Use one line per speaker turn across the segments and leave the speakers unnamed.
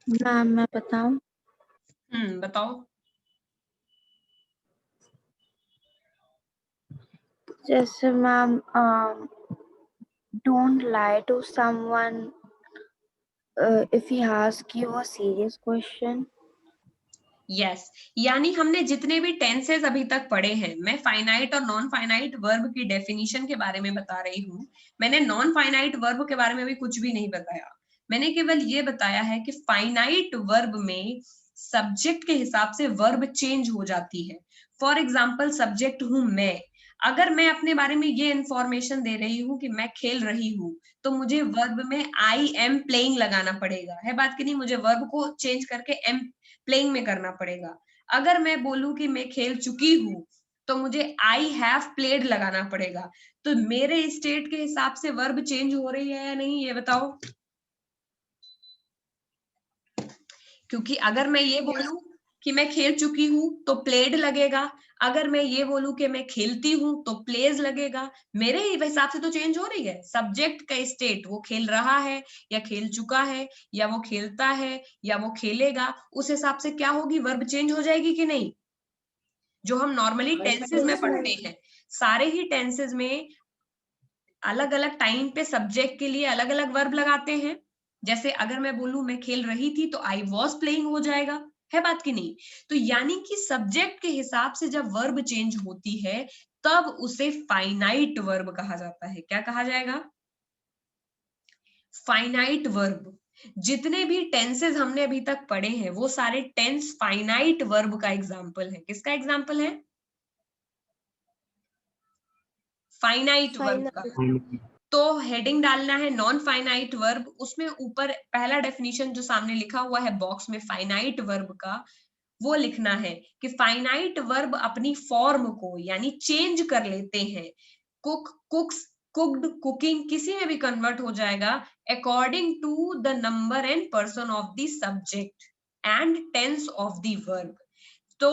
Ma'am मैं बताऊं?
बताओ।
जैसे ma'am don't lie to someone if he asks you a serious question.
Yes, यानी हमने जितने भी टेंसेस अभी तक पढ़े हैं, मैं फाइनाइट और नॉन फाइनाइट वर्ब की डेफिनेशन के बारे में बता रही हूँ। मैंने नॉन फाइनाइट वर्ब के बारे में भी कुछ भी नहीं बताया। मैंने केवल ये बताया है कि फाइनाइट वर्ब में सब्जेक्ट के हिसाब से वर्ब चेंज हो जाती है। फॉर एग्जाम्पल, सब्जेक्ट हूं मैं। अगर मैं अपने बारे में ये इंफॉर्मेशन दे रही हूँ कि मैं खेल रही हूँ, तो मुझे वर्ब में आई एम प्लेइंग लगाना पड़ेगा, है बात की नहीं? मुझे वर्ब को चेंज करके एम प्लेइंग में करना पड़ेगा। अगर मैं बोलूं कि मैं खेल चुकी हूँ, तो मुझे आई हैव प्लेड लगाना पड़ेगा। तो मेरे स्टेट के हिसाब से वर्ब चेंज हो रही है या नहीं, ये बताओ। क्योंकि अगर मैं ये बोलूं कि मैं खेल चुकी हूं तो प्लेड लगेगा, अगर मैं ये बोलूं कि मैं खेलती हूं तो प्लेज लगेगा। मेरे हिसाब से तो चेंज हो रही है सब्जेक्ट का स्टेट। वो खेल रहा है या खेल चुका है या वो खेलता है या वो खेलेगा, उस हिसाब से क्या होगी, वर्ब चेंज हो जाएगी कि नहीं? जो हम नॉर्मली टेंसेज में पढ़ते हैं, सारे ही टेंसेज में अलग अलग टाइम पे सब्जेक्ट के लिए अलग अलग वर्ब लगाते हैं। जैसे अगर मैं बोलूं मैं खेल रही थी तो आई वॉज प्लेइंग हो जाएगा, है बात की नहीं? तो यानी कि सब्जेक्ट के हिसाब से जब वर्ब चेंज होती है, तब उसे फाइनाइट वर्ब कहा जाता है। क्या कहा जाएगा? Finite verb. जितने भी टेंसेस हमने अभी तक पढ़े हैं, वो सारे टेंस फाइनाइट वर्ब का एग्जाम्पल है। किसका एग्जाम्पल है? फाइनाइट वर्ब का। तो हेडिंग डालना है नॉन फाइनाइट वर्ब, उसमें ऊपर पहला डेफिनेशन जो सामने लिखा हुआ है बॉक्स में फाइनाइट वर्ब का, वो लिखना है कि फाइनाइट वर्ब अपनी फॉर्म को यानी चेंज कर लेते हैं। कुक, कुक्स, कुक्ड, कुकिंग किसी में भी कन्वर्ट हो जाएगा according to the number and person of the subject and tense of the verb. तो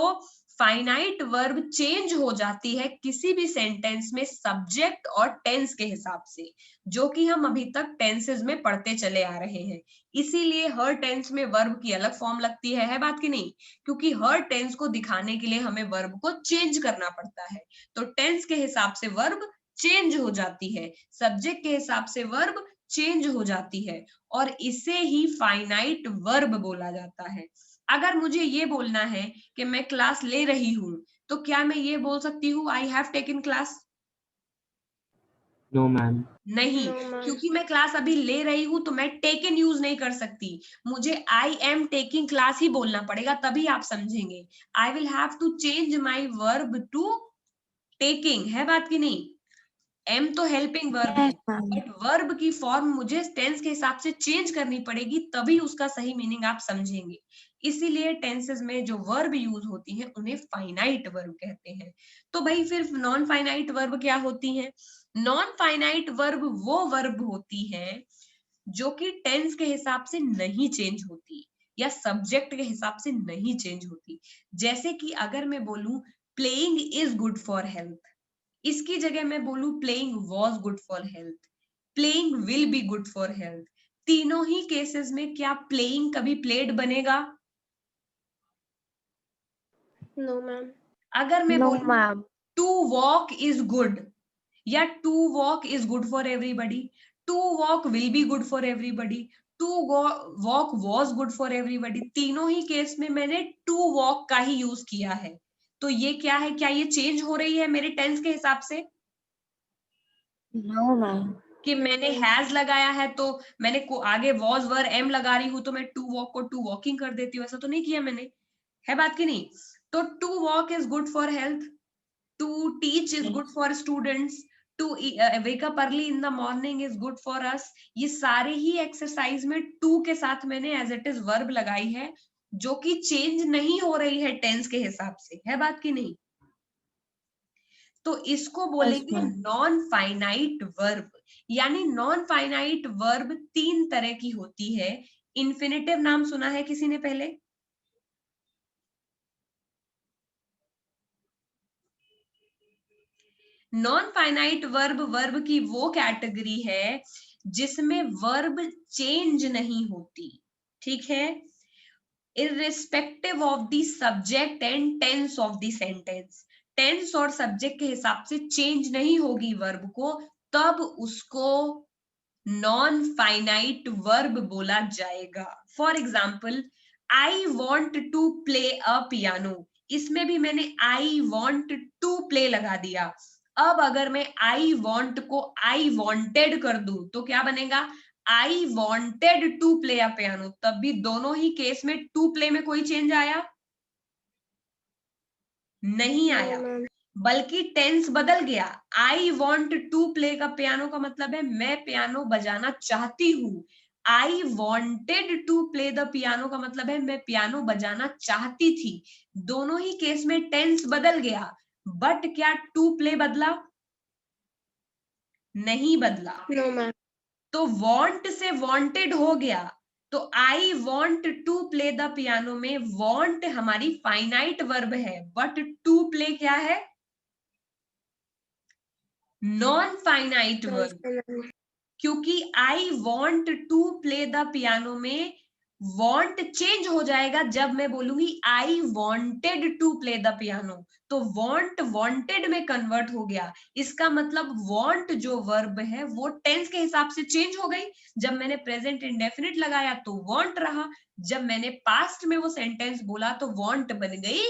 फाइनाइट वर्ब चेंज हो जाती है किसी भी सेंटेंस में सब्जेक्ट और टेंस के हिसाब से, जो कि हम अभी तक टेंसेस में पढ़ते चले आ रहे हैं। इसीलिए हर टेंस में वर्ब की अलग फॉर्म लगती है बात की नहीं? क्योंकि हर टेंस को दिखाने के लिए हमें वर्ब को चेंज करना पड़ता है। तो टेंस के हिसाब से वर्ब चेंज हो जाती है, सब्जेक्ट के हिसाब से वर्ब चेंज हो जाती है, और इसे ही फाइनाइट वर्ब बोला जाता है। अगर मुझे ये बोलना है कि मैं क्लास ले रही हूं, तो क्या मैं ये बोल सकती हूँ I have taken class?
No ma'am.
नहीं, क्योंकि मैं क्लास अभी ले रही हूं तो मैं टेकन यूज नहीं कर सकती। मुझे आई एम टेकिंग क्लास ही बोलना पड़ेगा, तभी आप समझेंगे। I will have to change my verb to taking, है बात की नहीं? एम तो हेल्पिंग वर्ब है,
Yes मैम।
बट वर्ब की फॉर्म मुझे टेंस के हिसाब से चेंज करनी पड़ेगी, तभी उसका सही मीनिंग आप समझेंगे। इसीलिए टेंसेस में जो वर्ब यूज होती हैं उन्हें फाइनाइट वर्ब कहते हैं। तो भाई फिर नॉन फाइनाइट वर्ब क्या होती हैं? नॉन फाइनाइट वर्ब वो वर्ब होती है जो कि टेंस के हिसाब से नहीं चेंज होती या सब्जेक्ट के हिसाब से नहीं चेंज होती। जैसे कि अगर मैं बोलूं playing is good for health, इसकी जगह मैं बोलूं playing was good for health, playing will be good for health, तीनों ही केसेस में क्या प्लेइंग कभी प्लेड बनेगा?
No ma'am.
अगर मैं
No
बोलूं
ma'am.
To walk is good या to walk is good for everybody, to walk will be good for everybody, to walk was good for everybody, तीनों ही केस में मैंने टू वॉक का ही यूज किया है। तो ये क्या है, क्या ये चेंज हो रही है मेरे टेंस के हिसाब से?
No ma'am.
कि मैंने हैज लगाया है तो मैंने को आगे वॉज वर एम लगा रही हूं तो मैं टू वॉक को टू वॉकिंग कर देती हूँ, ऐसा तो नहीं किया मैंने, है बात की नहीं? तो to walk is good for health, to teach is good for students, to wake up early in the morning is good for us. ये सारे ही एक्सरसाइज में टू के साथ मैंने एज इट इज वर्ब लगाई है, जो कि चेंज नहीं हो रही है टेंस के हिसाब से, है बात की नहीं? तो इसको
Yes
बोलेंगे
मैम।
Non finite verb. यानी नॉन फाइनाइट वर्ब तीन तरह की होती है। इन्फिनेटिव नाम सुना है किसी ने पहले? नॉन फाइनाइट वर्ब वर्ब की वो कैटेगरी है जिसमें वर्ब चेंज नहीं होती, ठीक है? irrespective of the subject and tense of the sentence. Tense और सब्जेक्ट के हिसाब से चेंज नहीं होगी वर्ब को, तब उसको नॉन फाइनाइट वर्ब बोला जाएगा. For example, I want to play a piano, इसमें भी मैंने आई वॉन्ट टू प्ले लगा दिया. अब अगर मैं आई वॉन्ट को आई वॉन्टेड कर दूं तो क्या बनेगा? I wanted to play a piano. तब भी दोनों ही केस में टू प्ले में कोई चेंज आया? नहीं आया, बल्कि टेंस बदल गया. आई वॉन्ट टू प्ले का पियानो का मतलब है मैं पियानो बजाना चाहती हूँ. I wanted to play the piano का मतलब है मैं पियानो बजाना चाहती थी. दोनों ही केस में टेंस बदल गया, बट क्या टू प्ले बदला? नहीं बदला.
No, ma'am.
तो वॉन्ट से वॉन्टेड हो गया. तो I want to play the piano में वॉन्ट हमारी फाइनाइट वर्ब है, बट टू प्ले क्या है? Non finite verb. क्योंकि I want to play the piano में वॉन्ट चेंज हो जाएगा जब मैं बोलूंगी I wanted to play the piano. तो वॉन्ट वॉन्टेड में कन्वर्ट हो गया. इसका मतलब वॉन्ट जो वर्ब है वो टेंस के हिसाब से चेंज हो गई. जब मैंने प्रेजेंट इंडेफिनिट लगाया तो वॉन्ट रहा, जब मैंने पास्ट में वो सेंटेंस बोला तो वॉन्ट बन गई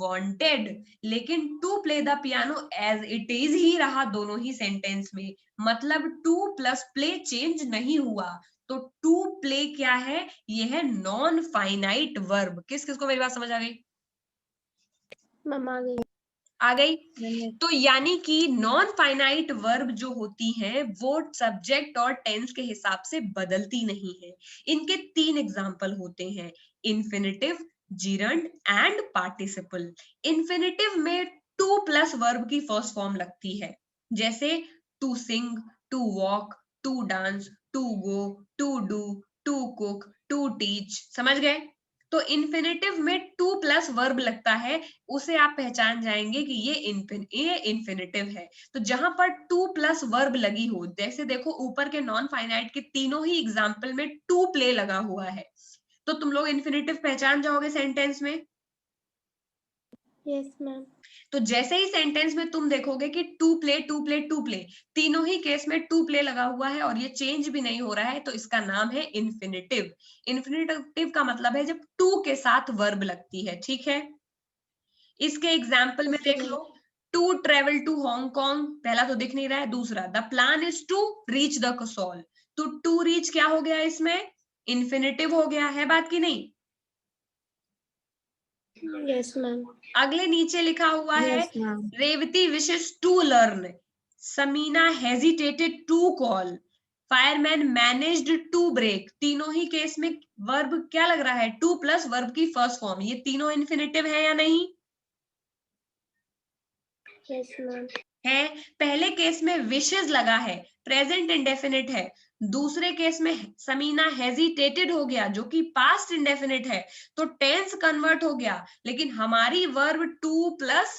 wanted. लेकिन to play the piano as it is ही रहा दोनों ही सेंटेंस में. मतलब टू प्लस प्ले चेंज नहीं हुआ. तो टू प्ले क्या है? ये है नॉन फाइनाइट वर्ब. किस किस को मेरी बात समझ आ गई?
मैम आ गई.
आ गई. तो यानी कि नॉन फाइनाइट वर्ब जो होती हैं वो सब्जेक्ट और टेंस के हिसाब से बदलती नहीं है. इनके 3 एग्जाम्पल होते हैं, infinitive, gerund and participle. Infinitive में टू प्लस वर्ब की फर्स्ट फॉर्म लगती है, जैसे to sing, to walk, to dance, to go, to do, to cook, to teach. समझ गए? तो इन्फिनिटिव में टू प्लस वर्ब लगता है, उसे आप पहचान जाएंगे कि ये इन्फिनिटिव है. तो जहां पर टू प्लस वर्ब लगी हो, जैसे देखो ऊपर के नॉन फाइनाइट के तीनों ही एग्जाम्पल में टू प्ले लगा हुआ है, तो तुम लोग इन्फिनिटिव पहचान जाओगे सेंटेंस में.
Yes ma'am.
तो जैसे ही सेंटेंस में तुम देखोगे कि to play to play to play, तीनों ही केस में टू प्ले लगा हुआ है और ये चेंज भी नहीं हो रहा है, तो इसका नाम है इन्फिनिटिव. इन्फिनिटिव का मतलब है जब टू के साथ वर्ब लगती है. ठीक है, इसके एग्जाम्पल में देख लो. टू ट्रेवल टू हांगकांग, पहला तो दिख नहीं रहा है. दूसरा, the plan is to reach the Kasol. तो टू रीच क्या हो गया? इसमें इन्फिनिटिव हो गया है. बात की नहीं?
Yes ma'am.
अगले नीचे लिखा हुआ है
Yes, ma'am.
Revati wishes to learn, Samina hesitated to call, fireman managed to break. तीनों ही केस में वर्ब क्या लग रहा है? टू प्लस वर्ब की फर्स्ट फॉर्म. ये तीनों इन्फिनिटिव है या नहीं?
Yes ma'am.
है. पहले केस में विशेस लगा है, प्रेजेंट इंडेफिनिट है. दूसरे केस में समीना हेजिटेटेड हो गया जो कि पास्ट इंडेफिनिट है, तो टेंस कन्वर्ट हो गया. लेकिन हमारी वर्ब टू प्लस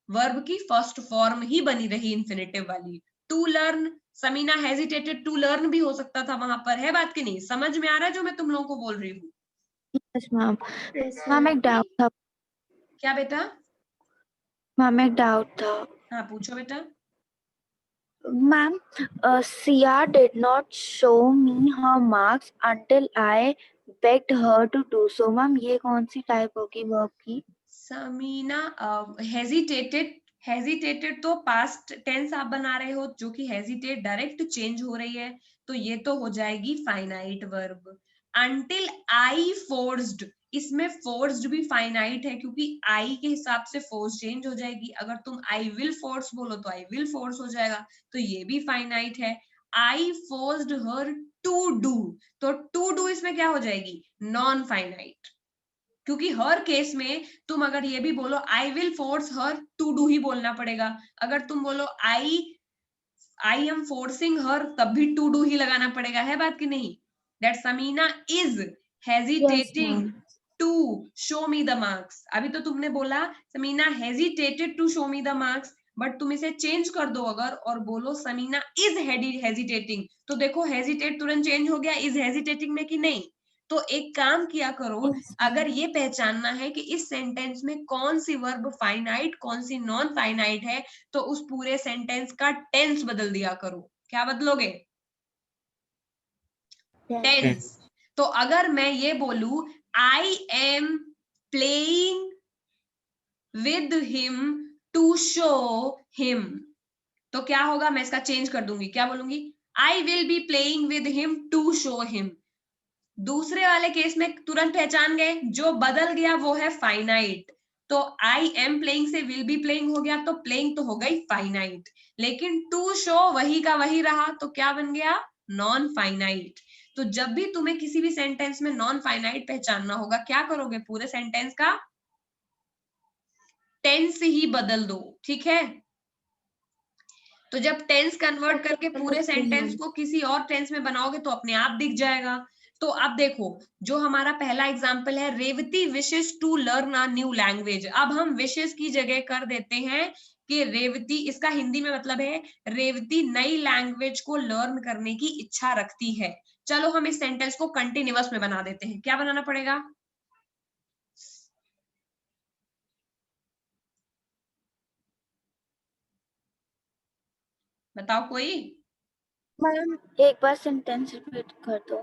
वर्ब की फर्स्ट फॉर्म ही बनी रही इन्फिनिटिव वाली. To learn, Samina hesitated to learn भी हो सकता था वहां पर. है बात की नहीं? समझ में आ रहा है जो मैं तुम लोगों को बोल रही हूँ?
Yes, ma'am.
यस
मैम एक डाउट था.
क्या बेटा?
मैम एक डाउट था.
हाँ पूछो बेटा.
Ma'am, Sia did not show me her marks until I begged her to do so. Ma'am, ये कौन सी टाइप होगी वर्ब की?
समीना हेजिटेटेड तो पास्ट टेंस आप बना रहे हो, जो कि हेजिटेट डायरेक्ट चेंज हो रही है, तो ये तो हो जाएगी finite verb. Until I forced, इसमें फोर्स्ड भी फाइनाइट है क्योंकि आई के हिसाब से फोर्स चेंज हो जाएगी. अगर तुम आई विल फोर्स बोलो तो आई विल फोर्स हो जाएगा, तो ये भी फाइनाइट है. I forced her to do, तो टू डू इसमें क्या हो जाएगी? Non finite. क्योंकि हर केस में तुम अगर ये भी बोलो I will force her to do ही बोलना पड़ेगा. अगर तुम बोलो आई एम फोर्सिंग हर, तब भी टू डू ही लगाना पड़ेगा. है बात की नहीं? That Samina is hesitating to show me the marks. अभी तो तुमने बोला Samina hesitated to show me the marks, but तुम इसे चेंज कर दो अगर और बोलो समीना इज हेजिटेटिंग, तो देखो हेजिटेट तुरंत चेंज हो गया इज हेजिटेटिंग में कि नहीं? तो एक काम किया करो, अगर ये पहचानना है कि इस सेंटेंस में कौन सी वर्ब फाइनाइट कौन सी नॉन फाइनाइट है, तो उस पूरे सेंटेंस का टेंस बदल दिया करो। क्या बदलोगे? टेंस। तो अगर मैं ये बोलूं I am playing with him to show him, तो क्या होगा? मैं इसका चेंज कर दूंगी, क्या बोलूंगी? I will be playing with him to show him. दूसरे वाले केस में तुरंत पहचान गए, जो बदल गया वो है फाइनाइट। तो आई एम प्लेइंग से विल बी प्लेइंग हो गया, तो प्लेइंग तो हो गई फाइनाइट, लेकिन टू शो वही का वही रहा, तो क्या बन गया? Non finite. तो जब भी तुम्हें किसी भी सेंटेंस में नॉन फाइनाइट पहचानना होगा, क्या करोगे? पूरे सेंटेंस का टेंस ही बदल दो, ठीक है? तो जब टेंस कन्वर्ट करके पूरे सेंटेंस को किसी और टेंस में बनाओगे तो अपने आप दिख जाएगा। तो अब देखो, जो हमारा पहला एग्जांपल है, Revati wishes to learn a new language. अब हम विशेस की जगह कर देते हैं कि रेवती, इसका हिंदी में मतलब है रेवती नई लैंग्वेज को लर्न करने की इच्छा रखती है। चलो हम इस सेंटेंस को कंटिन्यूअस में बना देते हैं। क्या बनाना पड़ेगा? बताओ कोई।
मैम एक बार सेंटेंस रिपीट कर दो।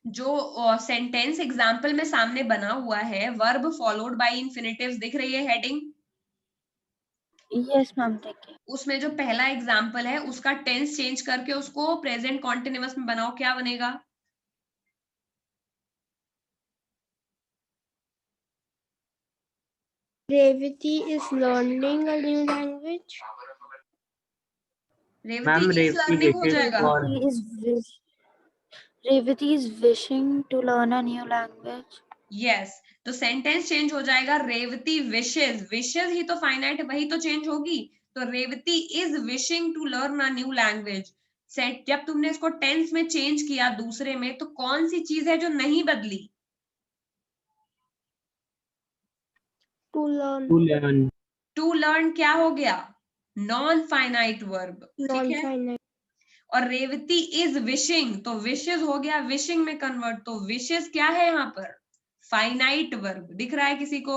जो सेंटेंस एग्जाम्पल में सामने बना हुआ है, वर्ब फॉलोड बाय इंफिनिटिव्स, दिख रही है हेडिंग?
यस मैम देखिए।
उसमें जो पहला एग्जाम्पल है उसका टेंस चेंज करके उसको प्रेजेंट कॉन्टिन्यूअस में बनाओ, क्या बनेगा?
Revati is learning a new language.
Revati is learning हो जाएगा।
Revati is wishing to learn a new language.
Yes, तो सेंटेंस चेंज हो जाएगा, रेवती विशेज, विशेज ही तो फाइनाइट, वही तो चेंज होगी। तो Revati is wishing to learn a new language. Set, जब तुमने इसको टेंस में चेंज किया दूसरे में, तो कौन सी चीज है जो नहीं बदली?
To learn.
टू लर्न क्या हो गया? नॉन फाइनाइट वर्ब, ठीक है?
Non-finite.
और रेवती इज विशिंग, तो विशेज हो गया विशिंग में कन्वर्ट, तो विशेज क्या है यहाँ पर? Finite verb. दिख रहा है किसी को?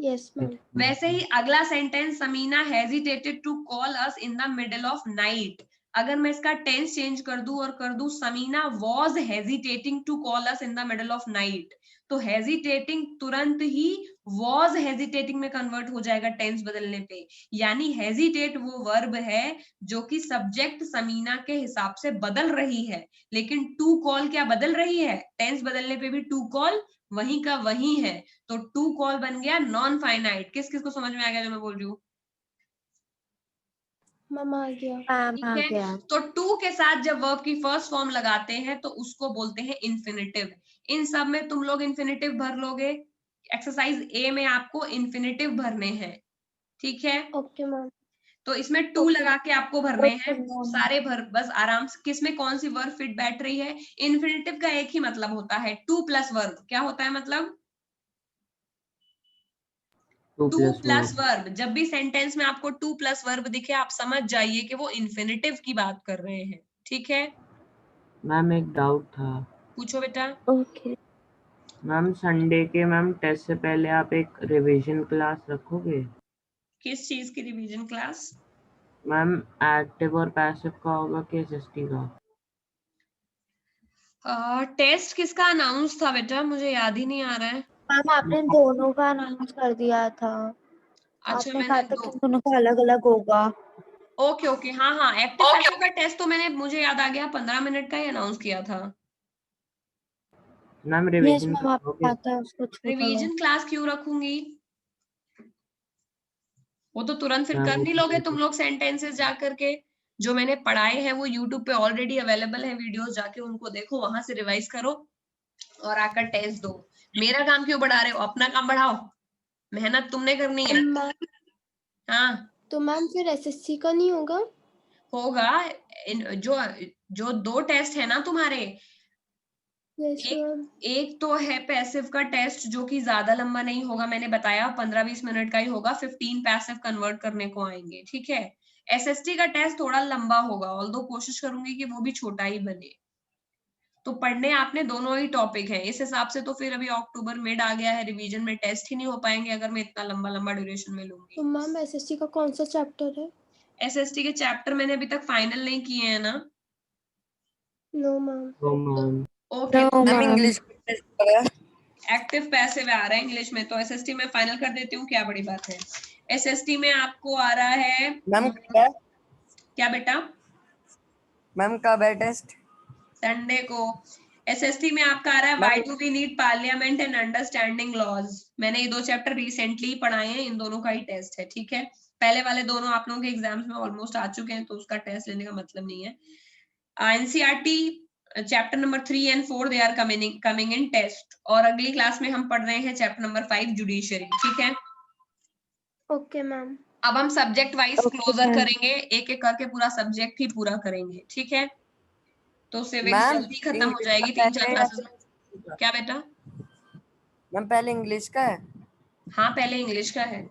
Yes, ma'am.
वैसे ही अगला sentence, Samina hesitated to call us in the middle of night. अगर मैं इसका टेंस चेंज कर दूं और कर दूं Samina was hesitating to call us in the middle of night, तो हेजिटेटिंग तुरंत ही वॉज हेजिटेटिंग में कन्वर्ट हो जाएगा टेंस बदलने पे। यानी हेजिटेट वो वर्ब है जो कि सब्जेक्ट समीना के हिसाब से बदल रही है, लेकिन टू कॉल क्या बदल रही है? टेंस बदलने पे भी टू कॉल वही का वही है। तो टू कॉल बन गया नॉन फाइनाइट। किस किस को समझ में आ गया जो मैं बोल रही हूँ?
Ma'am आ गया.
मैम
ठीक
आ
है,
गया।
तो टू के साथ जब वर्ब की फर्स्ट फॉर्म लगाते हैं तो उसको बोलते हैं इन्फिनिटिव। इन सब में तुम लोग इन्फिनिटिव भर लोगे। एक्सरसाइज ए में आपको इन्फिनिटिव भरने हैं, ठीक है?
Okay, ma'am.
तो इसमें टू
Okay.
लगा के आपको भरने हैं, सारे भर बस आराम से। किसमें कौन सी वर्ब फिट बैठ रही है? इन्फिनिटिव का एक ही मतलब होता है, टू प्लस वर्ब। क्या होता है मतलब? To plus verb. जब भी सेंटेंस में आपको टू प्लस वर्ब दिखे, आप समझ जाइए कि वो इन्फिनिटिव की बात कर रहे हैं, ठीक है?
मैम एक डाउट था।
पूछो बेटा।
ओके।
मैम संडे के मैम टेस्ट से पहले आप एक रिवीजन क्लास रखोगे?
किस चीज की रिवीजन क्लास?
मैम एक्टिव और पैसिव का होगा कि एसएसटी का?
टेस्ट किसका अनाउंस था बेटा? मुझे याद ही नहीं आ रहा है।
मैम आपने दोनों का अनाउंस कर दिया था।
अच्छा,
आपने कहा
मैंने
था
दो।
कि दोनों का अलग अलग होगा।
ओके ओके, हाँ हाँ, एक्टिव पैसिव का टेस्ट तो मैंने, मुझे याद आ गया, 15 मिनट का ही अनाउंस किया था।
मैम
यस
रिवीजन
मैम आपको
रखोगे?
पता है उसको छोटा लो।
रिवीजन क्लास क्यों रखूंगी? वो तो तुरंत फिर
मैम
कर
वो
नहीं लोगे तुम लोग सेंटेंसेस जा करके। जो मैंने पढ़ाए हैं वो यूट्यूब पे ऑलरेडी अवेलेबल है वीडियोस, जाके उनको देखो, वहां से रिवाइज करो और आकर टेस्ट दो। मेरा काम क्यों बढ़ा रहे हो? अपना काम बढ़ाओ, मेहनत तुमने करनी है।
मैम
हाँ
तो मैम फिर एसएससी का नहीं होगा?
होगा। जो जो दो टेस्ट है ना तुम्हारे,
यस
एक
मैम.
एक तो है पैसिव का टेस्ट जो कि ज्यादा लंबा नहीं होगा, मैंने बताया 15-20 मिनट का ही होगा, 15 पैसिव कन्वर्ट करने को आएंगे, ठीक है? एसएसटी का टेस्ट थोड़ा लंबा होगा, ऑल्दो कोशिश करूंगी कि वो भी छोटा ही बने। तो पढ़ने आपने दोनों ही टॉपिक है। इस हिसाब से तो फिर अभी अक्टूबर मिड आ गया है, रिवीजन में टेस्ट ही नहीं हो पाएंगे अगर मैं इतना लंबा लंबा ड्यूरेशन में लूंगी।
तो मैम एसएसटी का कौन सा चैप्टर है?
एसएसटी के चैप्टर मैंने अभी तक फाइनल नहीं किए हैं ना।
No ma'am.
तो ma'am
okay,
No,
ma'am
ma'am.
English test कर रहा है।
एक्टिव पैसिव आ रहा है इंग्लिश में, तो एसएसटी में फाइनल कर देती हूँ, क्या बड़ी बात है। एसएसटी में आपको आ रहा है
मैम कब है?
क्या बेटा?
मैम कब है टेस्ट?
संडे को। एसएसटी में आपका आ रहा है why do we need parliament and understanding laws. मैंने ये 2 चैप्टर रिसेंटली पढ़ाए हैं, इन दोनों का ही टेस्ट है, ठीक है। पहले वाले दोनों आप लोगों के एग्जाम्स में ऑलमोस्ट आ चुके हैं, तो उसका टेस्ट लेने का मतलब नहीं है। NCERT chapter number 3 and 4 they are coming in test, और अगली क्लास में हम पढ़ रहे हैं चैप्टर नंबर 5 जुडिशरी, ठीक है।
Okay ma'am.
अब हम subject wise
Okay,
closure
ma'am.
करेंगे, एक एक करके पूरा सब्जेक्ट ही पूरा करेंगे, ठीक है। तो सिविक्स
मैम
जल्दी खत्म हो
इंग्लिश
जाएगी,
का
3-4
पहले
क्लासेस। क्या बेटा?
मैम पहले इंग्लिश का है।
हाँ, पहले इंग्लिश का है,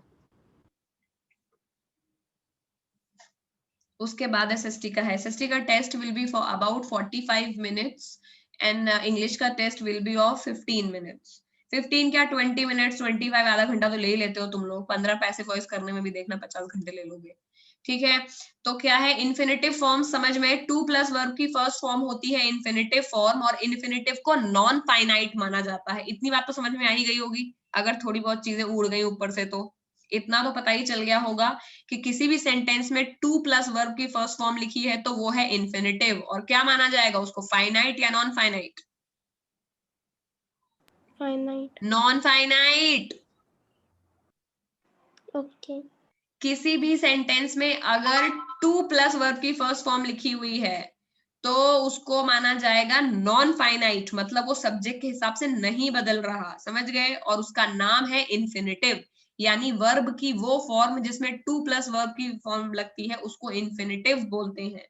उसके बाद एसएसटी का है। एसएसटी का test will be for about 45 minutes and English का test will be of 15 minutes. 15 क्या 20 मिनट्स, 25, आधा घंटा तो ले ही लेते हो तुम लोग। 15 पैसे वॉइस करने में भी देखना 50 घंटे ले लोगे, ठीक है। तो क्या है इन्फिनेटिव फॉर्म समझ में, टू प्लस वर्ब की फर्स्ट फॉर्म होती है इन्फिनेटिव फॉर्म, और इन्फिनेटिव को नॉन फाइनाइट माना जाता है। इतनी बात तो समझ में आ ही गई होगी, अगर थोड़ी बहुत चीजें उड़ गई ऊपर से तो इतना तो पता ही चल गया होगा कि किसी भी सेंटेंस में टू प्लस वर्ब की फर्स्ट फॉर्म लिखी है तो वो है इन्फिनेटिव, और क्या माना जाएगा उसको, फाइनाइट या non finite?
Finite.
Non finite.
Okay.
किसी भी सेंटेंस में अगर टू प्लस वर्ब की फर्स्ट फॉर्म लिखी हुई है तो उसको माना जाएगा नॉन फाइनाइट, मतलब वो सब्जेक्ट के हिसाब से नहीं बदल रहा, समझ गए। और उसका नाम है इन्फिनेटिव, यानी वर्ब की वो फॉर्म जिसमें टू प्लस वर्ब की फॉर्म लगती है उसको इन्फिनेटिव बोलते हैं,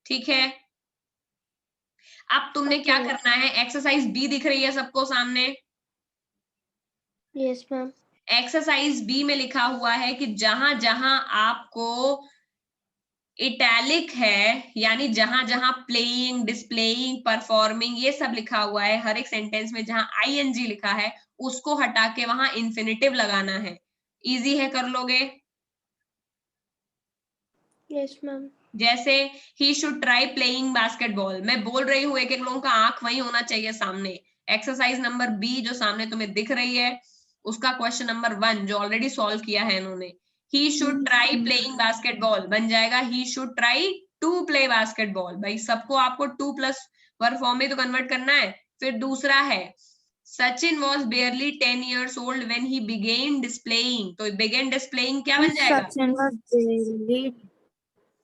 ठीक है। अब तुमने क्या करना है, एक्सरसाइज बी दिख रही है सबको सामने।
Yes ma'am.
एक्सरसाइज बी में लिखा हुआ है कि जहां जहां आपको इटैलिक है, यानी जहां जहां प्लेइंग, डिस्प्लेइंग, परफॉर्मिंग ये सब लिखा हुआ है, हर एक सेंटेंस में जहां आईएनजी लिखा है उसको हटा के वहां इन्फिनेटिव लगाना है। इजी है, कर लोगे?
Yes ma'am.
जैसे ही शुड ट्राई प्लेइंग बास्केटबॉल, मैं बोल रही हूँ, एक एक लोगों का आंख वही होना चाहिए सामने। एक्सरसाइज नंबर बी जो सामने तुम्हें दिख रही है उसका क्वेश्चन नंबर 1 जो ऑलरेडी सॉल्व किया है इन्होंने, he should try playing basketball बन जाएगा he should try to play basketball. भाई सबको आपको टू प्लस वर्ब फॉर्म में तो कन्वर्ट करना है। फिर दूसरा है Sachin was बेयरली 10 years old when he began displaying, तो began displaying क्या बन जाएगा?
Sachin was barely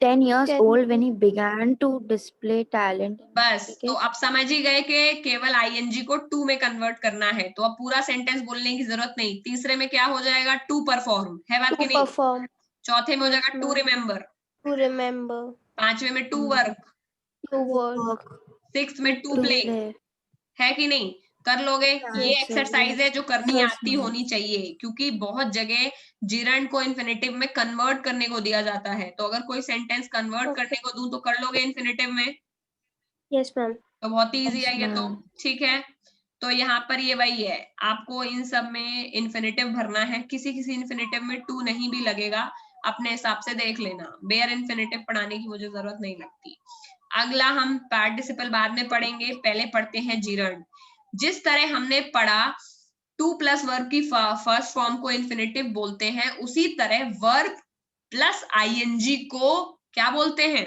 10 years
10
old when he began to display talent.
बस,
ठीक
तो
है।
आप समझ ही गए कि केवल आईएनजी को टू में कन्वर्ट करना है, तो अब पूरा सेंटेंस बोलने की जरूरत नहीं। तीसरे में क्या हो जाएगा, टू परफॉर्म, है बात
टू
की नहीं?
परफॉर्म।
चौथे में हो
Yes,
जाएगा to
ma'am.
Remember,
to remember.
पांचवे में to work,
to work.
Six में टू
To
प्ले,
play.
है कि नहीं? कर लोगे? ये
Yes, sir,
एक्सरसाइज है
yes.
जो करनी
Yes,
आती
ma'am.
होनी चाहिए, क्योंकि बहुत जगह जिरंड को इन्फिनेटिव में कन्वर्ट करने को दिया जाता है। तो अगर कोई सेंटेंस कन्वर्ट
Okay.
करने को दूं तो कर लोगे इन्फिनेटिव में?
Yes ma'am.
तो बहुत ही इजी
Yes,
है ये तो,
ma'am.
ठीक है। तो यहाँ पर ये वही है, आपको इन सब में इन्फिनेटिव भरना है। किसी किसी इन्फिनेटिव में टू नहीं भी लगेगा, अपने हिसाब से देख लेना। बेयर इन्फिनेटिव पढ़ाने की मुझे जरूरत नहीं लगती। अगला हम पार्टिसिपल बाद में पढ़ेंगे, पहले पढ़ते हैं जिरंड। जिस तरह हमने पढ़ा टू प्लस वर्ब की फर्स्ट फॉर्म को इन्फिनेटिव बोलते हैं, उसी तरह वर्ब प्लस आईएनजी को क्या बोलते हैं,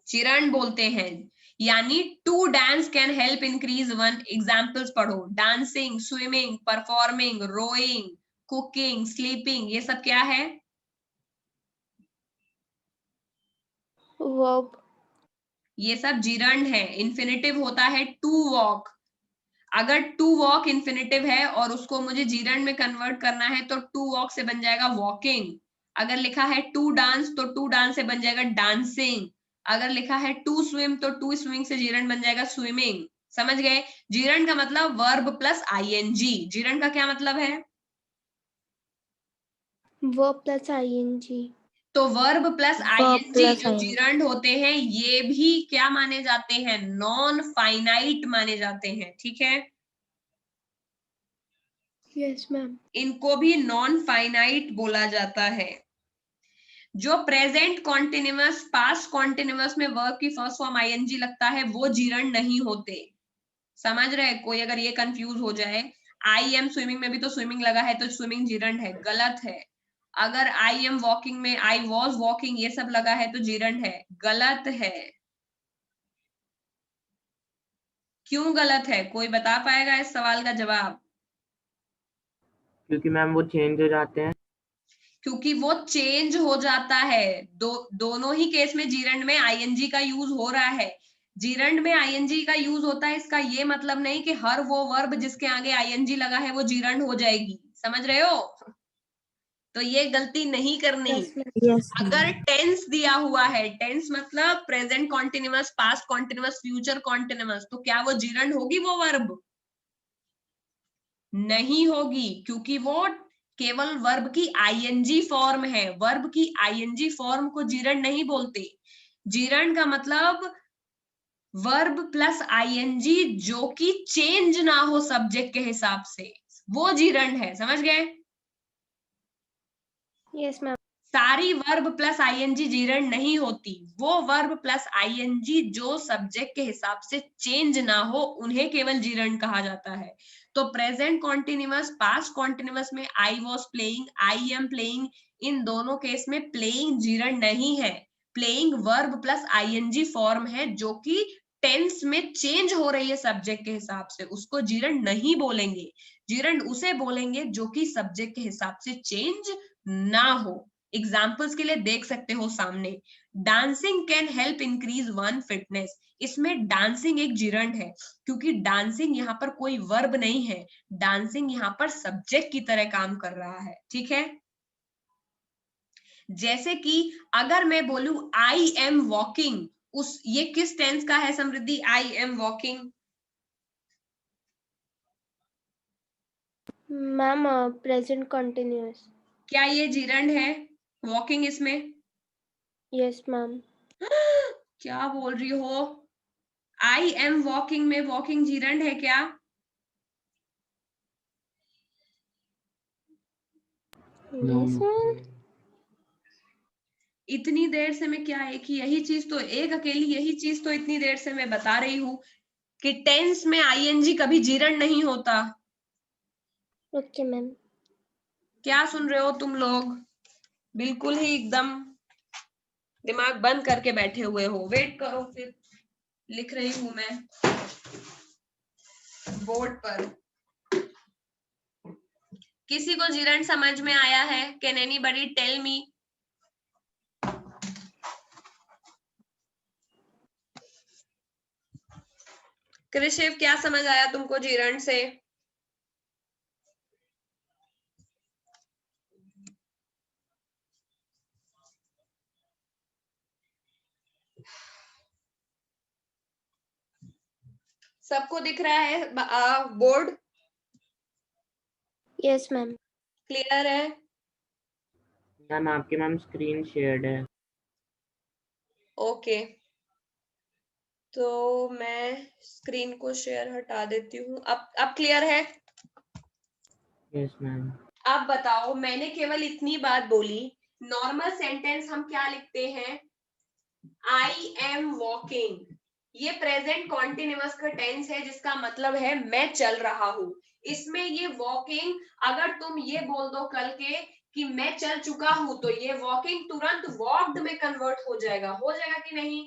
चिरण बोलते हैं। यानी to dance can help increase one. Examples पढ़ो, dancing, swimming, performing, rowing, cooking, sleeping, ये सब क्या है?
वर्ब।
ये सब जिरंड है। इन्फिनेटिव होता है टू वॉक। अगर टू वॉक इन्फिनेटिव है और उसको मुझे जिरंड में कन्वर्ट करना है तो टू वॉक से बन जाएगा वॉकिंग। अगर लिखा है टू डांस तो टू डांस से बन जाएगा डांसिंग। अगर लिखा है टू स्विम तो टू स्विमिंग से जिरंड बन जाएगा स्विमिंग। समझ गए? जिरंड का मतलब वर्ब प्लस आईएनजी। जिरंड का क्या मतलब है?
Verb plus ING.
तो verb plus
Verb
ING
plus
जो
ing.
जीरंड होते हैं ये भी क्या माने जाते हैं, नॉन फाइनाइट माने जाते हैं, ठीक है।
Yes, ma'am.
इनको भी नॉन फाइनाइट बोला जाता है। जो प्रेजेंट कॉन्टिन्यूअस पास्ट कॉन्टिन्यूअस में वर्ब की फर्स्ट फॉर्म आईएनजी लगता है वो जीरंड नहीं होते। समझ रहे, कोई अगर ये कंफ्यूज हो जाए, आई एम स्विमिंग में भी तो स्विमिंग लगा है तो स्विमिंग जीरंड है, गलत है। अगर आई एम वॉकिंग में आई वॉज वॉकिंग ये सब लगा है तो जीरंड है, गलत है। क्यों गलत है, कोई बता पाएगा इस सवाल का जवाब?
क्योंकि मैम वो चेंज हो जाते हैं।
क्योंकि वो चेंज हो जाता है। दोनों ही केस में जीरंड में आईएनजी का यूज हो रहा है। जीरंड में आईएनजी का यूज होता है, इसका ये मतलब नहीं कि हर वो वर्ब जिसके आगे आईएनजी लगा है वो जीरंड हो जाएगी, समझ रहे हो? तो ये गलती नहीं करनी।
Yes, ma'am.
Yes.
अगर टेंस दिया हुआ है, टेंस मतलब present continuous, past continuous, future continuous, तो क्या वो जीरंड होगी वो वर्ब? नहीं होगी, क्योंकि वो केवल वर्ब की आईएनजी फॉर्म है। वर्ब की आईएनजी फॉर्म को जीरंड नहीं बोलते। जीरंड का मतलब वर्ब प्लस आईएनजी जो कि चेंज ना हो सब्जेक्ट के हिसाब से, वो जीरंड है, समझ गए?
Yes, ma'am.
सारी वर्ब प्लस आईएनजी जीरंड नहीं होती। वो वर्ब प्लस आईएनजी जो सब्जेक्ट के हिसाब से चेंज ना हो उन्हें केवल जीरंड कहा जाता है। तो प्रेजेंट कॉन्टिन्यूअस, पास्ट कॉन्टिन्यूअस में I was playing, I am playing, इन दोनों केस में प्लेइंग जीरंड नहीं है। Playing verb plus ING form है जो कि टेंस में चेंज हो रही है सब्जेक्ट के हिसाब से, उसको जीरंड नहीं बोलेंगे। जीरंड उसे बोलेंगे जो कि सब्जेक्ट के हिसाब से चेंज ना हो। एग्जाम्पल्स के लिए देख सकते हो सामने, dancing can help increase one fitness. इसमें डांसिंग एक जीरंड है क्योंकि डांसिंग यहाँ पर कोई वर्ब नहीं है, डांसिंग यहाँ पर सब्जेक्ट की तरह काम कर रहा है, ठीक है। जैसे कि अगर मैं बोलूं आई एम वॉकिंग, उस ये किस टेंस का है Samriddhi? I am walking
Ma'am, present continuous.
क्या ये जीरंड है वॉकिंग इसमें?
Yes, ma'am.
क्या बोल रही हो? आई एम वॉकिंग में वॉकिंग जीरंड है क्या?
Yes, ma'am.
इतनी देर से मैं क्या एक ही यही चीज तो, एक अकेली यही चीज तो इतनी देर से मैं बता रही हूँ कि टेंस में आईएनजी कभी जीरंड नहीं होता।
Okay, ma'am.
क्या सुन रहे हो तुम लोग? बिल्कुल ही एकदम दिमाग बंद करके बैठे हुए हो। वेट करो, फिर लिख रही हूं मैं बोर्ड पर। किसी को जीरंड समझ में आया है? Can anybody tell me? Krishiv, क्या समझ आया तुमको जीरंड से? सबको दिख रहा है बोर्ड?
Yes, ma'am.
क्लियर है?
मैम आपकी मैम स्क्रीन शेयर्ड है।
ओके, तो मैं स्क्रीन को शेयर हटा देती हूँ। अब क्लियर है?
Yes ma'am.
अब बताओ, मैंने केवल इतनी बात बोली, नॉर्मल सेंटेंस हम क्या लिखते हैं? आई एम वॉकिंग। ये प्रेजेंट कॉन्टिन्यूअस का टेंस है जिसका मतलब है मैं चल रहा हूं। इसमें ये वॉकिंग, अगर तुम ये बोल दो कल के कि मैं चल चुका हूं तो ये वॉकिंग तुरंत वॉक्ड में कन्वर्ट हो जाएगा कि नहीं?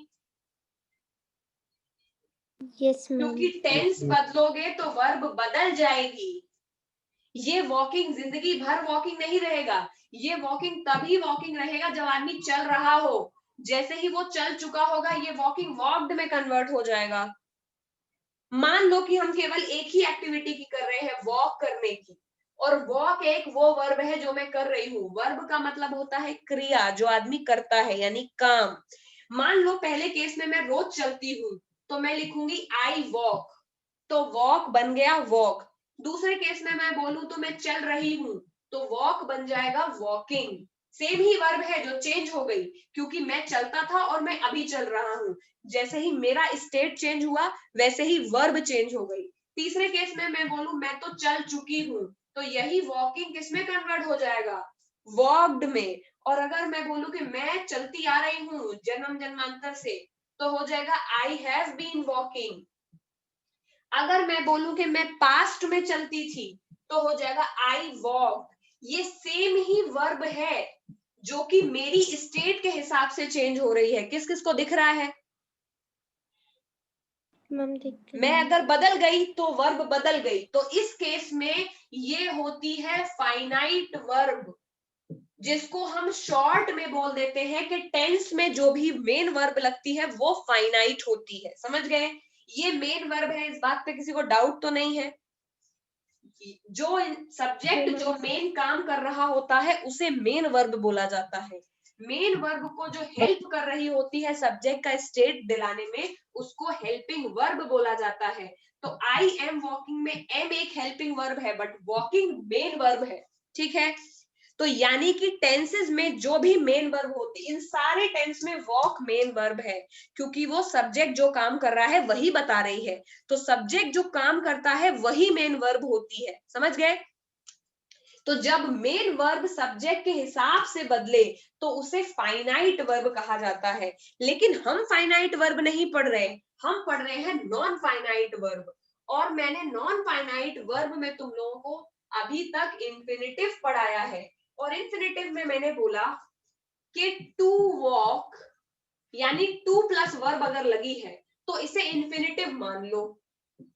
Yes, ma'am.
क्योंकि टेंस बदलोगे तो वर्ब बदल जाएगी। ये वॉकिंग जिंदगी भर वॉकिंग नहीं रहेगा, ये वॉकिंग तभी वॉकिंग रहेगा जब आदमी चल रहा हो। जैसे ही वो चल चुका होगा ये वॉकिंग वॉक्ड में कन्वर्ट हो जाएगा। मान लो कि हम केवल एक ही एक्टिविटी की कर रहे हैं, वॉक करने की, और वॉक एक वो वर्ब है जो मैं कर रही हूँ। वर्ब का मतलब होता है क्रिया जो आदमी करता है, यानी काम। मान लो पहले केस में मैं रोज चलती हूँ तो मैं लिखूंगी आई वॉक, तो वॉक बन गया वॉक। दूसरे केस में मैं बोलूं तो मैं चल रही हूं तो वॉक बन जाएगा वॉकिंग। सेम ही वर्ब है जो चेंज हो गई, क्योंकि मैं चलता था और मैं अभी चल रहा हूं। जैसे ही मेरा स्टेट चेंज हुआ वैसे ही वर्ब चेंज हो गई। तीसरे केस में मैं बोलूं मैं तो चल चुकी हूं, तो यही वॉकिंग किसमें कन्वर्ट हो जाएगा, वॉक्ड में। और अगर मैं बोलूं कि मैं चलती आ रही हूं जन्म जन्मांतर से, तो हो जाएगा आई हैव बीन वॉकिंग। अगर मैं बोलूं कि मैं पास्ट में चलती थी, तो हो जाएगा आई वॉक। ये सेम ही वर्ब है जो कि मेरी स्टेट के हिसाब से चेंज हो रही है। किस किस को दिख रहा है?
मैम दिख
मैं अगर बदल गई तो वर्ब बदल गई, तो इस केस में ये होती है फाइनाइट वर्ब, जिसको हम शॉर्ट में बोल देते हैं कि टेंस में जो भी मेन वर्ब लगती है वो फाइनाइट होती है। समझ गए? ये मेन वर्ब है, इस बात पे किसी को डाउट तो नहीं है? जो सब्जेक्ट जो मेन काम कर रहा होता है उसे मेन वर्ब बोला जाता है। मेन वर्ब को जो हेल्प कर रही होती है सब्जेक्ट का स्टेट दिलाने में, उसको हेल्पिंग वर्ब बोला जाता है। तो आई एम वॉकिंग में एम एक हेल्पिंग वर्ब है, बट वॉकिंग मेन वर्ब है। ठीक है? तो यानी कि टेंसेस में जो भी मेन वर्ब होती है, इन सारे टेंस में वॉक मेन वर्ब है, क्योंकि वो सब्जेक्ट जो काम कर रहा है वही बता रही है। तो सब्जेक्ट जो काम करता है वही मेन वर्ब होती है। समझ गए? तो जब मेन वर्ब सब्जेक्ट के हिसाब से बदले तो उसे फाइनाइट वर्ब कहा जाता है। लेकिन हम फाइनाइट वर्ब नहीं पढ़ रहे, हम पढ़ रहे हैं नॉन फाइनाइट वर्ब। और मैंने नॉन फाइनाइट वर्ब में तुम लोगों को अभी तक इंफिनिटिव पढ़ाया है, और इंफिनिटिव में मैंने बोला कि टू वॉक यानी टू प्लस वर्ब अगर लगी है तो इसे इंफिनिटिव मान लो।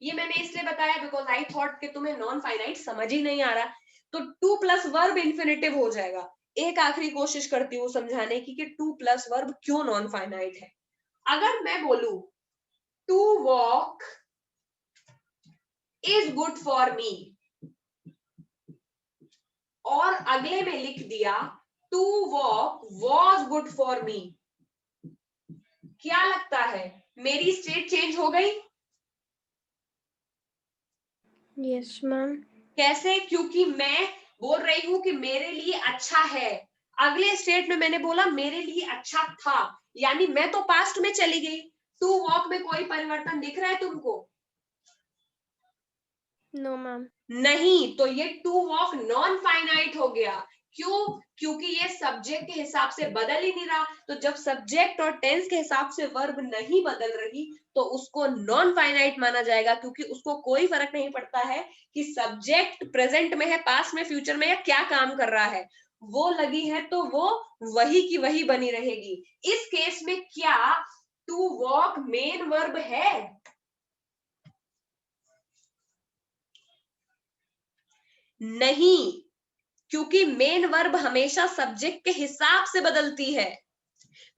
ये मैंने इसलिए बताया बिकॉज आई थॉट कि तुम्हें नॉन फाइनाइट समझ ही नहीं आ रहा, तो टू प्लस वर्ब इंफिनिटिव हो जाएगा। एक आखिरी कोशिश करती हूँ समझाने की कि टू प्लस वर्ब क्यों नॉन फाइनाइट है। अगर मैं बोलू to walk is good for me, और अगले में लिख दिया to walk was good for me, क्या लगता है मेरी स्टेट चेंज हो गई?
Yes ma'am.
कैसे? क्योंकि मैं बोल रही हूं कि मेरे लिए अच्छा है, अगले स्टेट में मैंने बोला मेरे लिए अच्छा था, यानी मैं तो पास्ट में चली गई। टू वॉक में कोई परिवर्तन दिख रहा है तुमको?
No ma'am.
नहीं, तो ये टू वॉक नॉन फाइनाइट हो गया। क्यों? क्योंकि ये सब्जेक्ट के हिसाब से बदल ही नहीं रहा। तो जब सब्जेक्ट और टेंस के हिसाब से वर्ब नहीं बदल रही तो उसको नॉन फाइनाइट माना जाएगा, क्योंकि उसको कोई फर्क नहीं पड़ता है कि सब्जेक्ट प्रेजेंट में है, पास्ट में, फ्यूचर में, या क्या काम कर रहा है। वो लगी है तो वो वही की वही बनी रहेगी। इस केस में क्या टू वॉक मेन वर्ब है? नहीं, क्योंकि मेन वर्ब हमेशा सब्जेक्ट के हिसाब से बदलती है।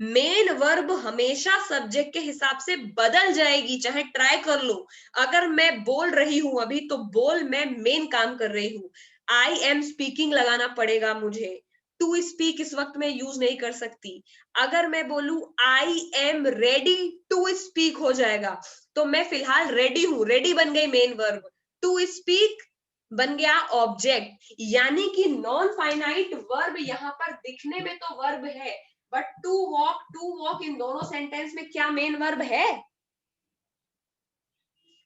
मेन वर्ब हमेशा सब्जेक्ट के हिसाब से बदल जाएगी, चाहे ट्राई कर लो। अगर मैं बोल रही हूं अभी, तो बोल मैं मेन काम कर रही हूं, आई एम स्पीकिंग लगाना पड़ेगा मुझे। टू स्पीक इस वक्त मैं यूज नहीं कर सकती। अगर मैं बोलूं I am ready to speak हो जाएगा, तो मैं फिलहाल रेडी हूं, रेडी बन गई मेन वर्ब, टू स्पीक बन गया ऑब्जेक्ट। यानी कि नॉन फाइनाइट वर्ब यहाँ पर दिखने में तो वर्ब है, बट टू वॉक इन दोनों सेंटेंस में क्या मेन वर्ब है?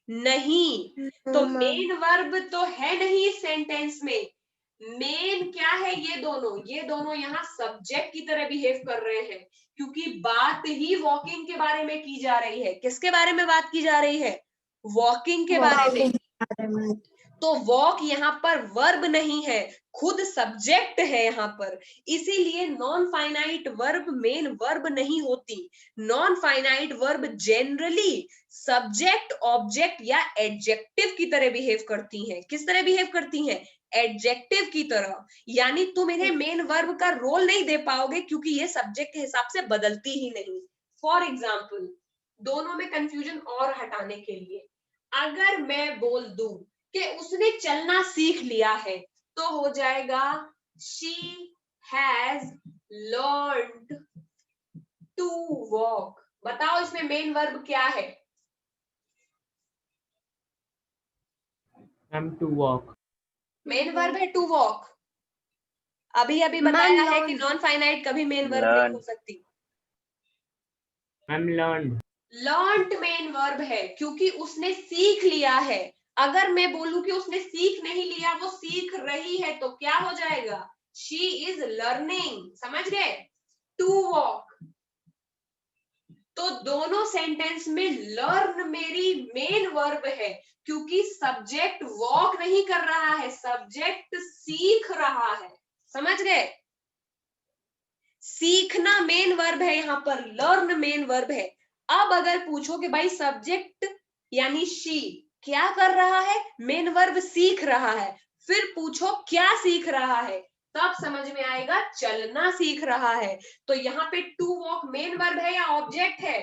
नहीं। तो मेन वर्ब तो है नहीं इस सेंटेंस में। मेन क्या है? ये दोनों यहाँ सब्जेक्ट की तरह बिहेव कर रहे हैं, क्योंकि बात ही वॉकिंग के बारे में की जा रही है। किसके बारे में बात की जा रही है? वॉकिंग के बारे में। तो वॉक यहाँ पर वर्ब नहीं है, खुद सब्जेक्ट है यहाँ पर। इसीलिए non finite verb main verb नहीं होती। Non finite verb generally subject, object या एडजेक्टिव की तरह बिहेव करती हैं। किस तरह बिहेव करती हैं? एडजेक्टिव की तरह। यानी तुम इन्हें मेन वर्ब का रोल नहीं दे पाओगे, क्योंकि ये सब्जेक्ट के हिसाब से बदलती ही नहीं। फॉर एग्जाम्पल, दोनों में कंफ्यूजन और हटाने के लिए, अगर मैं बोल दूं कि उसने चलना सीख लिया है, तो हो जाएगा she has learned to walk। बताओ इसमें मेन वर्ब क्या है?
Ma'am to walk.
Main verb है टू वॉक। अभी अभी बताया है कि नॉन फाइनाइट कभी मेन वर्ब नहीं हो सकती।
Ma'am learn.
Learned main verb है क्योंकि उसने सीख लिया है। अगर मैं बोलूं कि उसने सीख नहीं लिया, वो सीख रही है, तो क्या हो जाएगा? She is learning. समझ गए? To walk. तो दोनों सेंटेंस में लर्न मेरी मेन वर्ब है क्योंकि सब्जेक्ट वॉक नहीं कर रहा है, सब्जेक्ट सीख रहा है। समझ गए? सीखना मेन वर्ब है, यहां पर लर्न मेन वर्ब है। अब अगर पूछो कि भाई सब्जेक्ट यानी शी क्या कर रहा है, मेन वर्ब सीख रहा है, फिर पूछो क्या सीख रहा है, तब समझ में आएगा चलना सीख रहा है। तो यहाँ पे टू वॉक मेन वर्ब है या ऑब्जेक्ट है?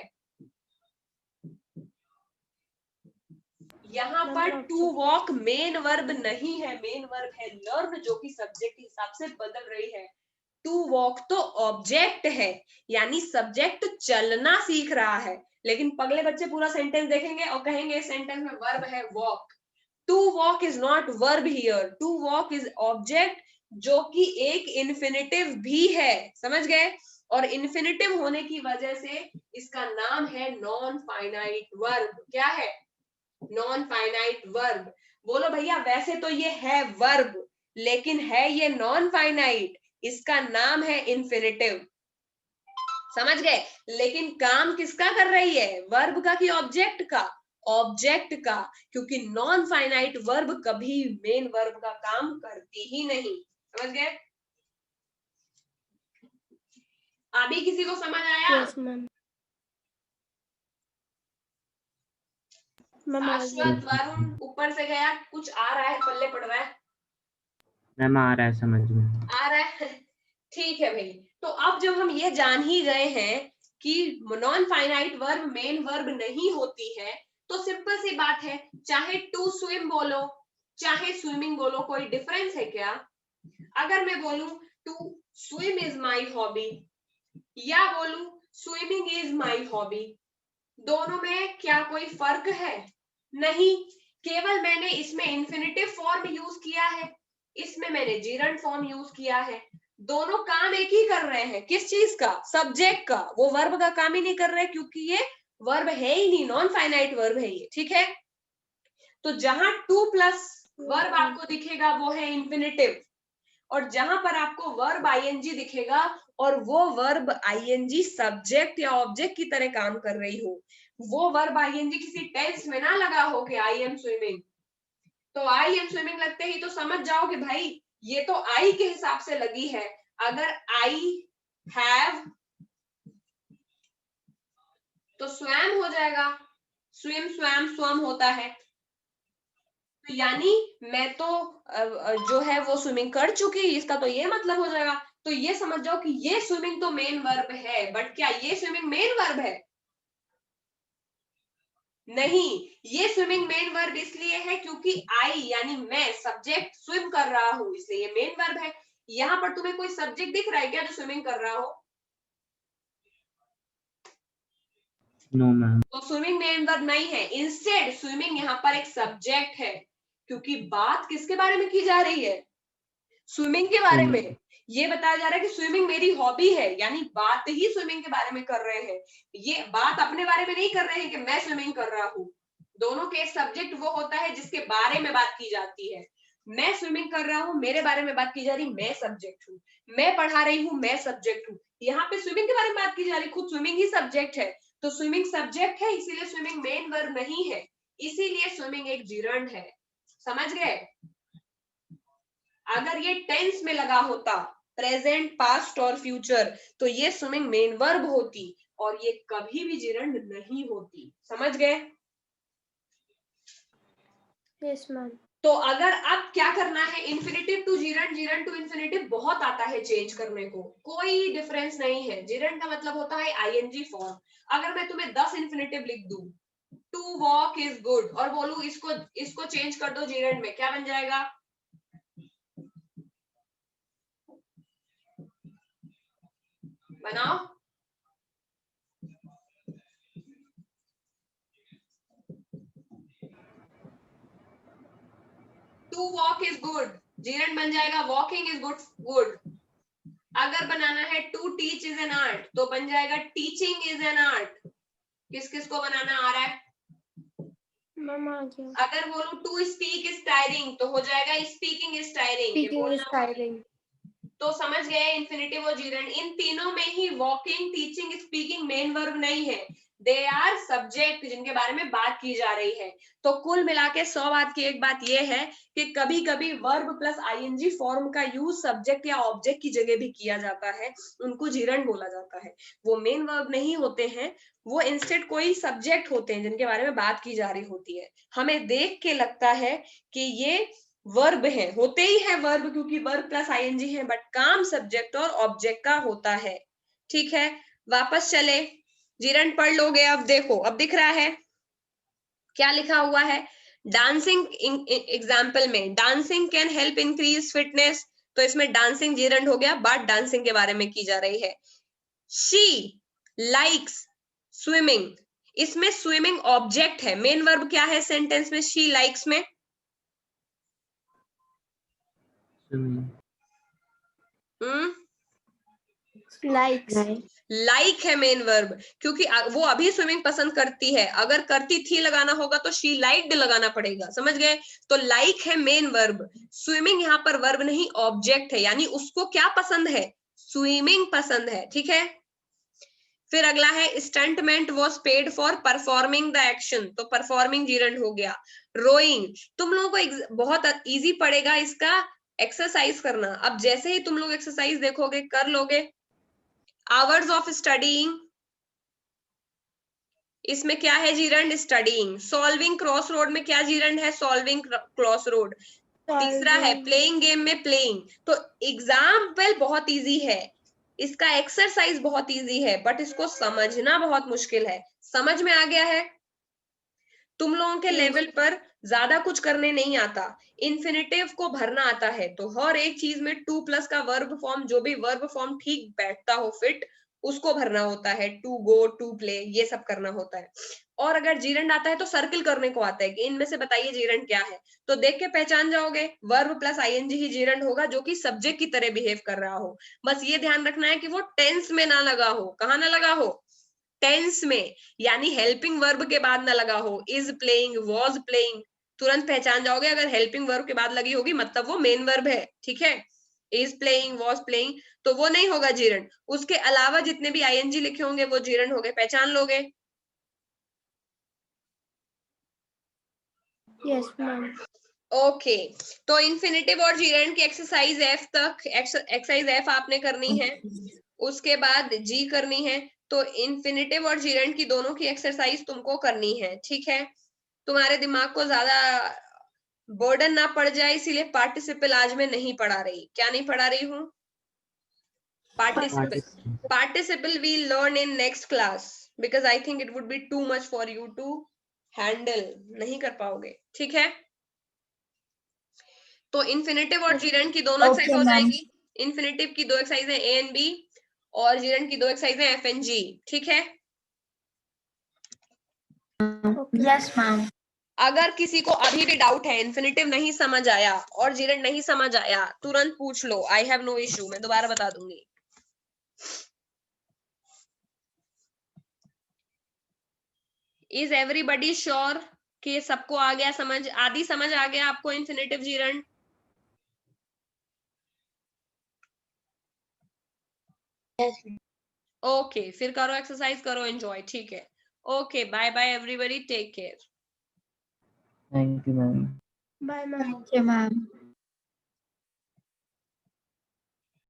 यहाँ पर टू वॉक मेन वर्ब नहीं है, मेन वर्ब है लर्न, जो कि सब्जेक्ट के हिसाब से बदल रही है। टू वॉक तो ऑब्जेक्ट है, यानी सब्जेक्ट चलना सीख रहा है। लेकिन पगले बच्चे पूरा सेंटेंस देखेंगे और कहेंगे इस सेंटेंस में वर्ब है walk. To walk is not verb here, to walk is object, जो कि एक इन्फिनिटिव भी है। समझ गए? और इन्फिनिटिव होने की वजह से इसका नाम है नॉन फाइनाइट वर्ब। क्या है? Non finite verb. बोलो भैया वैसे तो ये है वर्ब, लेकिन है ये नॉन फाइनाइट, इसका नाम है इन्फिनिटिव। समझ गए? लेकिन काम किसका कर रही है, वर्ब का कि ऑब्जेक्ट का? ऑब्जेक्ट का, क्योंकि नॉन फाइनाइट वर्ब कभी मेन वर्ब का काम करती ही नहीं। समझ गए? अभी किसी को समझ आया?
Yes ma'am.
शाश्वत, वरुण ऊपर से गया, कुछ आ रहा है, पल्ले पड़ रहा है?
मैम आ रहा है समझ में।
आ रहा है। ठीक है भाई। तो अब जब हम ये जान ही गए हैं कि non finite verb main verb नहीं होती है, तो सिंपल सी बात है, चाहे टू स्विम बोलो चाहे स्विमिंग बोलो, कोई डिफरेंस है क्या? अगर मैं बोलूं to swim is my hobby या बोलूं स्विमिंग इज माई हॉबी, दोनों में क्या कोई फर्क है? नहीं। केवल मैंने इसमें इन्फिनिटिव फॉर्म यूज किया है, इसमें मैंने जीरंड फॉर्म यूज किया है। दोनों काम एक ही कर रहे हैं। किस चीज का? सब्जेक्ट का। वो वर्ब का काम ही नहीं कर रहे क्योंकि ये वर्ब है ही नहीं, नॉन फाइनाइट वर्ब है ये। ठीक है? तो जहां टू प्लस वर्ब आपको दिखेगा वो है इन्फिनिटिव, और जहां पर आपको वर्ब आईएनजी दिखेगा और वो वर्ब आईएनजी सब्जेक्ट या ऑब्जेक्ट की तरह काम कर रही हो, वो वर्ब आईएनजी किसी टेंस में ना लगा हो कि आई एम स्विमिंग, तो आई एम स्विमिंग लगते ही तो समझ जाओ कि भाई ये तो आई के हिसाब से लगी है। अगर आई हैव तो स्वैम हो जाएगा, स्विम स्वैम स्वम होता है। तो यानी मैं तो जो है वो स्विमिंग कर चुकी, इसका तो ये मतलब हो जाएगा। तो ये समझ जाओ कि ये स्विमिंग तो मेन वर्ब है, बट क्या ये स्विमिंग मेन वर्ब है? नहीं। ये स्विमिंग मेन वर्ब इसलिए है क्योंकि आई यानी मैं सब्जेक्ट स्विम कर रहा हूं, इसलिए ये मेन वर्ब है। यहां पर तुम्हें कोई सब्जेक्ट दिख रहा है क्या जो स्विमिंग कर रहा हो?
No ma'am.
तो स्विमिंग मेन वर्ब नहीं है, इंस्टेड स्विमिंग यहाँ पर एक सब्जेक्ट है, क्योंकि बात किसके बारे में की जा रही है? स्विमिंग के बारे में। ये बताया जा रहा है कि स्विमिंग मेरी हॉबी है, यानी बात ही स्विमिंग के बारे में कर रहे हैं। ये बात अपने बारे में नहीं कर रहे हैं कि मैं स्विमिंग कर रहा हूँ। दोनों के सब्जेक्ट वो होता है जिसके बारे में बात की जाती है। मैं स्विमिंग कर रहा हूँ, मेरे बारे में बात की जा रही, मैं सब्जेक्ट हूँ। मैं पढ़ा रही हूँ, मैं सब्जेक्ट हूँ। यहाँ पे स्विमिंग के बारे में बात की जा रही, खुद स्विमिंग ही सब्जेक्ट है। तो स्विमिंग सब्जेक्ट है, इसीलिए स्विमिंग मेन वर्ब नहीं है, इसीलिए स्विमिंग एक जिरंड है। समझ गए? अगर ये टेंस में लगा होता, प्रेजेंट पास्ट और फ्यूचर, तो ये स्विमिंग मेन वर्ब होती और ये कभी भी जिरंड नहीं होती। समझ गए?
Yes ma'am.
तो अगर अब क्या करना है, infinitive to gerund, gerund to infinitive बहुत आता है चेंज करने को, कोई डिफरेंस नहीं है। जिरंड का मतलब होता है आईएनजी फॉर्म। अगर मैं तुम्हें 10 इन्फिनिटिव लिख दूं, टू वॉक इज गुड, और बोलूं इसको चेंज कर दो जिरंड में, क्या बन जाएगा? बनाओ। To walk is good, gerund बन जाएगा वॉकिंग इज गुड, गुड। अगर बनाना है to teach is an art तो बन जाएगा टीचिंग इज एन आर्ट। किस किस को बनाना आ रहा है?
मैम आ गया।
अगर बोलूं टू स्पीक इज टायरिंग तो हो जाएगा speaking is tiring.
Speaking is tiring.
तो समझ गए इन्फिनिटिव और जीरंड। इन तीनों में ही walking, teaching, speaking main verb नहीं है, दे आर सब्जेक्ट जिनके बारे में बात की जा रही है। तो कुल मिला के 100 बात की एक बात यह है कि कभी कभी वर्ब प्लस आईएनजी फॉर्म का यूज सब्जेक्ट या ऑब्जेक्ट की जगह भी किया जाता है, उनको जीरंड बोला जाता है। वो मेन वर्ब नहीं होते हैं, वो इंस्टेड कोई सब्जेक्ट होते हैं जिनके बारे में बात की जा रही होती है। हमें देख के लगता है कि ये वर्ब है, होते ही है वर्ब क्योंकि वर्ब प्लस आईएनजी है, बट काम सब्जेक्ट और ऑब्जेक्ट का होता है। ठीक है, वापस चले, जीरंड पढ़ लोगे। अब देखो, अब दिख रहा है क्या लिखा हुआ है। डांसिंग एग्जाम्पल में dancing can help increase fitness, तो इसमें डांसिंग जीरंड हो गया, बट डांसिंग के बारे में की जा रही है। शी लाइक्स स्विमिंग, इसमें स्विमिंग ऑब्जेक्ट है, मेन वर्ब क्या है सेंटेंस में शी लाइक्स में? लाइक है मेन वर्ब, क्योंकि वो अभी स्विमिंग पसंद करती है, अगर करती थी लगाना होगा तो शी लाइक्ड लगाना पड़ेगा, समझ गए? तो लाइक है मेन वर्ब, स्विमिंग यहाँ पर वर्ब नहीं ऑब्जेक्ट है, यानी उसको क्या पसंद है? स्विमिंग पसंद है। ठीक है, फिर अगला है stuntman was paid for performing the action, तो परफॉर्मिंग जीरंड हो गया। रोइंग, तुम लोगों को बहुत इजी पड़ेगा इसका एक्सरसाइज करना, अब जैसे ही तुम लोग एक्सरसाइज देखोगे कर लोगे। आवर्स ऑफ स्टडीइंग, इसमें क्या है gerund? Studying. Solving cross road में क्या जीरंड है? Solving cross road. तीसरा है प्लेइंग गेम में प्लेइंग। तो एग्जाम्पल बहुत इजी है, इसका एक्सरसाइज बहुत इजी है, बट इसको समझना बहुत मुश्किल है। समझ में आ गया है? तुम लोगों के लेवल पर ज्यादा कुछ करने नहीं आता, इन्फिनिटिव को भरना आता है, तो हर एक चीज में टू प्लस का वर्ब फॉर्म, जो भी वर्ब फॉर्म ठीक बैठता हो फिट, उसको भरना होता है। टू गो, टू प्ले, ये सब करना होता है। और अगर जीरंड आता है तो सर्किल करने को आता है कि इनमें से बताइए जीरंड क्या है, तो देख के पहचान जाओगे वर्ब प्लस आईएनजी ही जीरंड होगा, जो कि सब्जेक्ट की तरह बिहेव कर रहा हो। बस ये ध्यान रखना है कि वो टेंस में ना लगा हो। कहाँ ना लगा हो? टेंस में, यानी हेल्पिंग वर्ब के बाद ना लगा हो। इज प्लेइंग, वॉज प्लेइंग, तुरंत पहचान जाओगे अगर हेल्पिंग वर्ब के बाद लगी होगी मतलब वो मेन वर्ब है। ठीक है, इज प्लेइंग, वॉज प्लेइंग, तो वो नहीं होगा जीरंड। उसके अलावा जितने भी आईएनजी लिखे होंगे वो जीरंड हो गए, पहचान लोगे?
Yes ma'am.
ओके, तो इन्फिनिटिव और जीरंड की एक्सरसाइज एफ तक, एक्सरसाइज एफ आपने करनी है, उसके बाद जी करनी है। तो इन्फिनिटिव और जीरंड की दोनों की एक्सरसाइज तुमको करनी है। ठीक है, तुम्हारे दिमाग को ज्यादा बर्डन ना पड़ जाए इसीलिए पार्टिसिपल आज मैं नहीं पढ़ा रही। क्या नहीं पढ़ा रही हूँ? Participle we learn in next class, because I think it would be too much for you to handle, नहीं कर पाओगे। ठीक है, तो इन्फिनिटिव और जीरंड की दोनों एक्सरसाइज हो जाएगी। इन्फिनिटिव की 2 एक्सरसाइज है ए एंड बी, और जीरंड की 2 एक्सरसाइज है एफ एंड जी। ठीक है,
यस मैम।
अगर किसी को अभी भी डाउट है, इन्फिनिटिव नहीं समझ आया और जीरंड नहीं समझ आया, तुरंत पूछ लो, आई हैव नो इश्यू, मैं दोबारा बता दूंगी। इज एवरीबडी श्योर कि सबको आ गया समझ? आदि समझ आ गया आपको इन्फिनिटिव जीरंड? ओके, फिर करो एक्सरसाइज, करो एंजॉय। ठीक है, okay, bye bye everybody, take care.
Thank you ma'am.
Bye ma'am.
Thank you ma'am.